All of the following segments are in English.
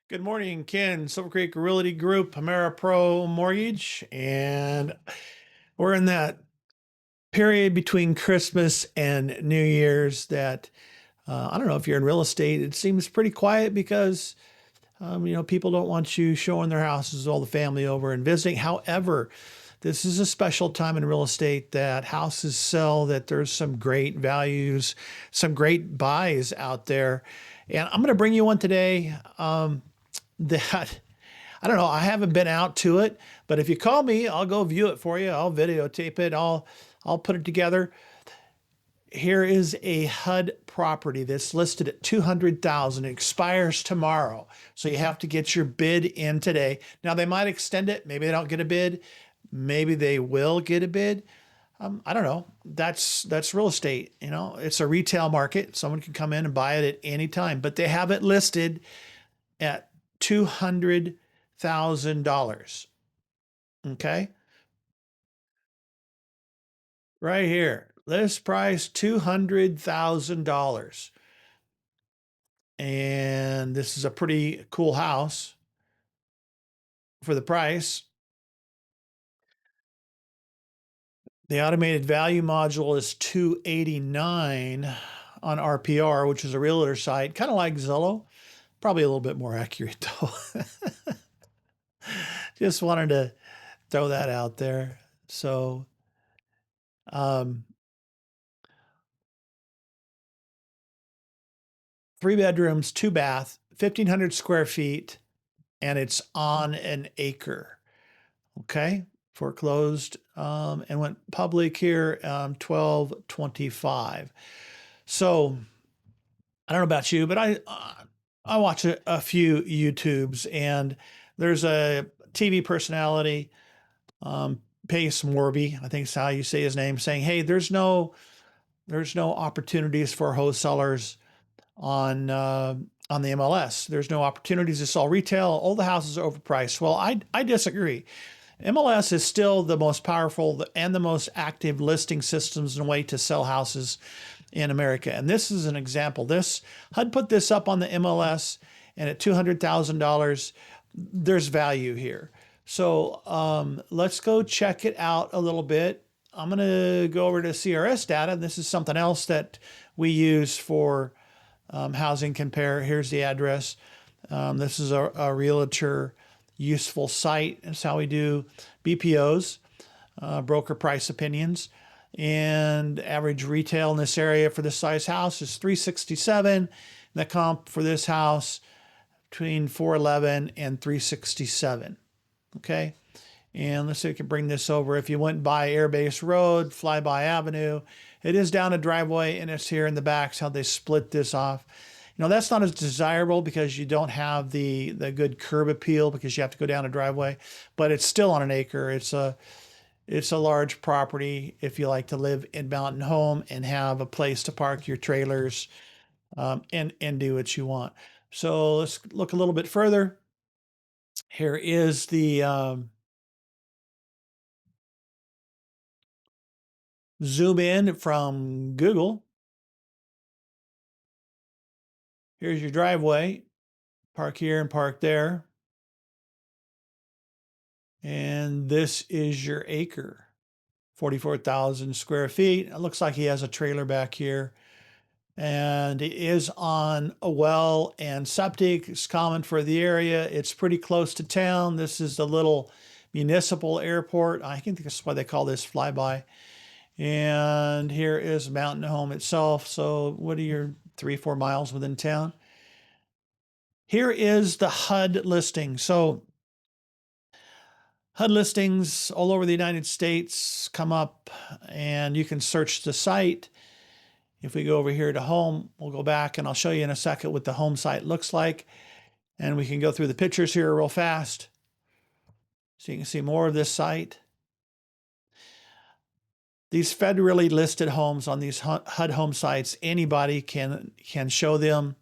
Good morning, Ken. Silver Creek Realty Group, AmeriPro Mortgage, and we're in that period between Christmas and New Year's that I don't know if you're in real estate. It seems pretty quiet because people don't want you showing their houses, all the family over and visiting. However, this is a special time in real estate that houses sell, that there's some great values, some great buys out there. And I'm going to bring you one today that I don't know. I haven't been out to it, but if you call me, I'll go view it for you. I'll videotape it. I'll put it together. Here is a HUD property that's listed at 200,000. It expires tomorrow. So you have to get your bid in today. Now they might extend it. Maybe they don't get a bid. Maybe they will get a bid. I don't know. That's real estate. It's a retail market. Someone can come in and buy it at any time, but they have it listed at $200,000. Okay. Right here. List price $200,000. And this is a pretty cool house for the price. The automated value module is 289 on RPR, which is a realtor site, kind of like Zillow. Probably a little bit more accurate though. Just wanted to throw that out there. So, um, 3 bedrooms, 2 bath, 1,500 square feet, and it's on an acre. Okay. Foreclosed and went public here 12/25. So I don't know about you, but I watch a few YouTubes, and there's a TV personality, Pace Morby, I think is how you say his name, saying, "Hey, there's no opportunities for wholesalers on the MLS. There's no opportunities to sell retail. All the houses are overpriced." Well, I disagree. MLS is still the most powerful and the most active listing systems and way to sell houses in America. And this is an example. This HUD put this up on the MLS, and at $200,000, there's value here. So let's go check it out a little bit. I'm going to go over to CRS data. This is something else that we use for housing compare. Here's the address. This is a realtor useful site. That's how we do BPOs, broker price opinions. And average retail in this area for this size house is 367. The comp for this house between 411 and 367. Okay. And let's see if we can bring this over. If you went by Airbase Road, Flyby Avenue, it is down a driveway, and it's here in the back. So how they split this off. That's not as desirable because you don't have the good curb appeal because you have to go down a driveway, but it's still on an acre. It's a large property if you like to live in Mountain Home and have a place to park your trailers, and do what you want. So let's look a little bit further. Here is the zoom in from Google. Here's your driveway. Park here and park there. And this is your acre, 44,000 square feet. It looks like he has a trailer back here. And it is on a well and septic. It's common for the area. It's pretty close to town. This is the little municipal airport. I think that's why they call this Flyby. And here is Mountain Home itself. So what are your 3-4 miles within town? Here is the HUD listing. So HUD listings all over the United States come up, and you can search the site. If we go over here to home, we'll go back and I'll show you in a second what the home site looks like. And we can go through the pictures here real fast so you can see more of this site. These federally listed homes on these HUD home sites, anybody can show them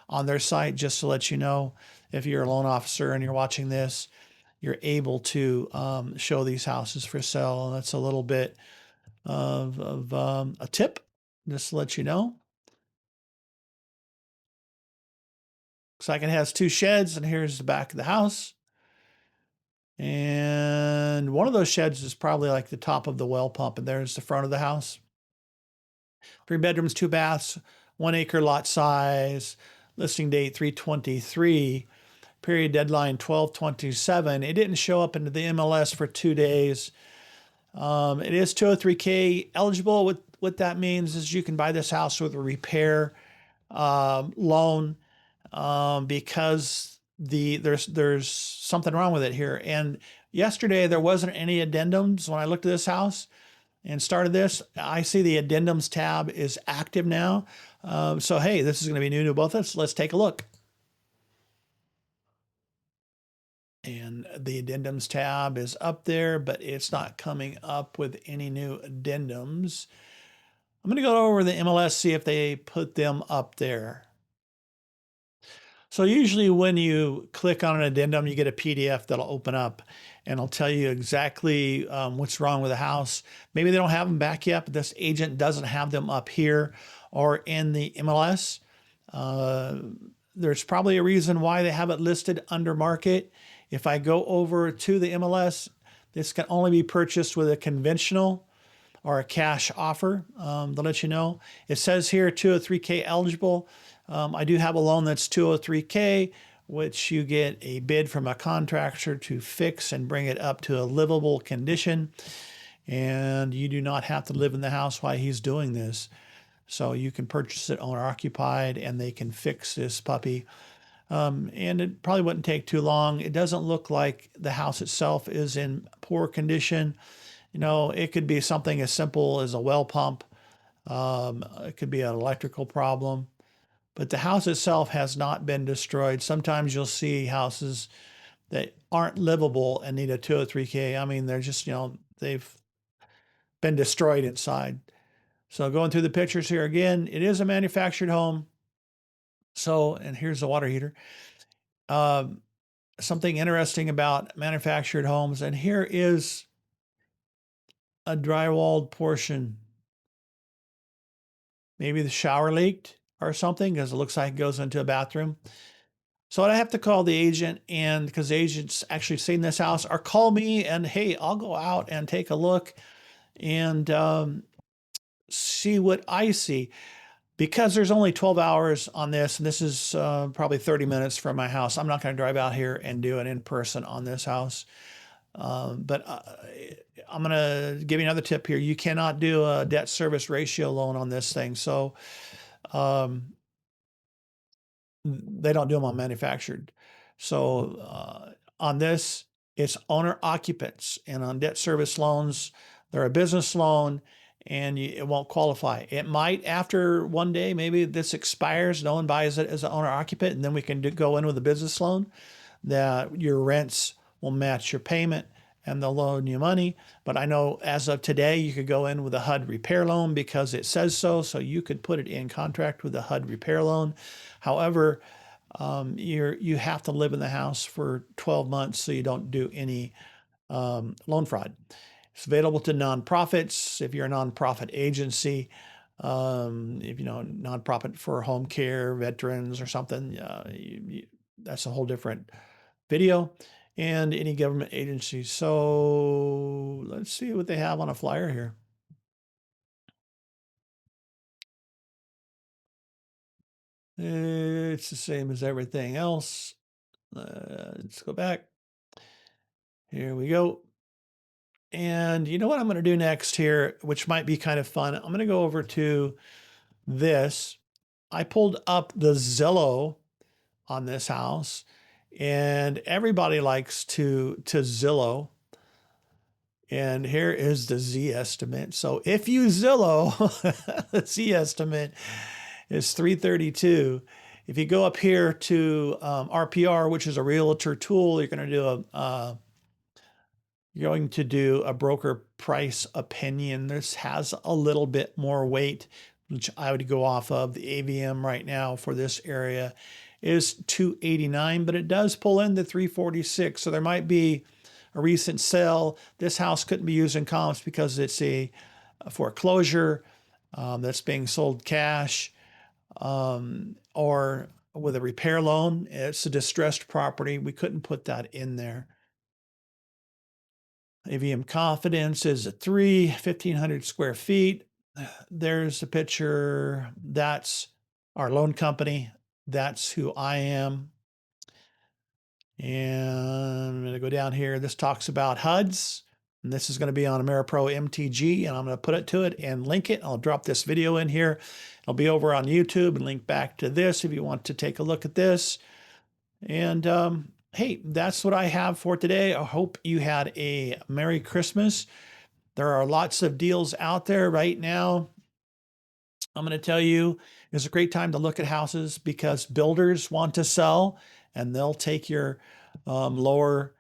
on their site. Just to let you know, if you're a loan officer and you're watching this, you're able to show these houses for sale. And that's a little bit of a tip, just to let you know. Looks like it has 2 sheds, and here's the back of the house. And one of those sheds is probably like the top of the well pump, and there's the front of the house. 3 bedrooms, 2 baths, 1 acre lot size, listing date 3/23, period deadline 12/27. It didn't show up into the MLS for 2 days. It is 203K eligible. What that means is you can buy this house with a repair loan because there's something wrong with it here. And yesterday there wasn't any addendums when I looked at this house and started this. I see the addendums tab is active now. So hey, this is going to be new to both of us. Let's take a look. And the addendums tab is up there, but it's not coming up with any new addendums. I'm going to go over the MLS, see if they put them up there. So usually when you click on an addendum, you get a PDF that'll open up and it'll tell you exactly what's wrong with the house. Maybe they don't have them back yet, but this agent doesn't have them up here or in the MLS. There's probably a reason why they have it listed under market. If I go over to the MLS, this can only be purchased with a conventional or a cash offer. To let you know, it says here 203K eligible. I do have a loan that's 203K, which you get a bid from a contractor to fix and bring it up to a livable condition. And you do not have to live in the house while he's doing this. So you can purchase it owner occupied and they can fix this puppy. And it probably wouldn't take too long. It doesn't look like the house itself is in poor condition. You know, it could be something as simple as a well pump. It could be an electrical problem. But the house itself has not been destroyed. Sometimes you'll see houses that aren't livable and need a 203K. I mean, they're just, they've been destroyed inside. So going through the pictures here again, it is a manufactured home. So, and here's the water heater. Something interesting about manufactured homes, and here is a drywalled portion. Maybe the shower leaked or something because it looks like it goes into a bathroom. So I have to call the agent, and because the agent's actually seen this house, or call me and hey, I'll go out and take a look and see what I see. Because there's only 12 hours on this, and this is probably 30 minutes from my house, I'm not going to drive out here and do it in person on this house. But I'm going to give you another tip here. You cannot do a debt service ratio loan on this thing. So they don't do them on manufactured. So on this, it's owner occupants. And on debt service loans, they're a business loan and it won't qualify. It might after one day, maybe this expires, no one buys it as an owner occupant, and then we can go in with a business loan that your rents will match your payment and they'll loan you money. But I know as of today, you could go in with a HUD repair loan because it says so. So you could put it in contract with a HUD repair loan. However, you have to live in the house for 12 months so you don't do any loan fraud. It's available to nonprofits. If you're a nonprofit agency, if you know nonprofit for home care, veterans, or something, that's a whole different video. And any government agency. So let's see what they have on a flyer here. It's the same as everything else. Let's go back. Here we go. And you know what I'm going to do next here, which might be kind of fun. I'm going to go over to this. I pulled up the Zillow on this house, and everybody likes to Zillow. And here is the Z estimate. So if you Zillow, the Z estimate is 332. If you go up here to RPR, which is a realtor tool, you're going to do a broker price opinion. This has a little bit more weight, which I would go off of. The AVM right now for this area is 289, but it does pull in the 346. So there might be a recent sale. This house couldn't be used in comps because it's a foreclosure that's being sold cash, or with a repair loan. It's a distressed property. We couldn't put that in there. AVM Confidence is a 1,500 square feet. There's a picture. That's our loan company. That's who I am. And I'm going to go down here. This talks about HUDs. And this is going to be on AmeriPro MTG. And I'm going to put it to it and link it. I'll drop this video in here. It'll be over on YouTube and link back to this if you want to take a look at this. And hey, that's what I have for today. I hope you had a Merry Christmas. There are lots of deals out there right now. I'm going to tell you, it's a great time to look at houses because builders want to sell and they'll take your lower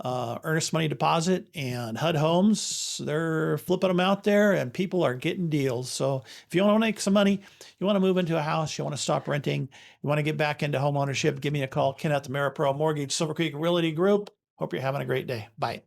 earnest money deposit, and HUD Homes, they're flipping them out there and people are getting deals. So if you want to make some money, you want to move into a house, you want to stop renting, you want to get back into home ownership, give me a call. Ken at the AmeriPro Mortgage Silver Creek Realty Group. Hope you're having a great day. Bye.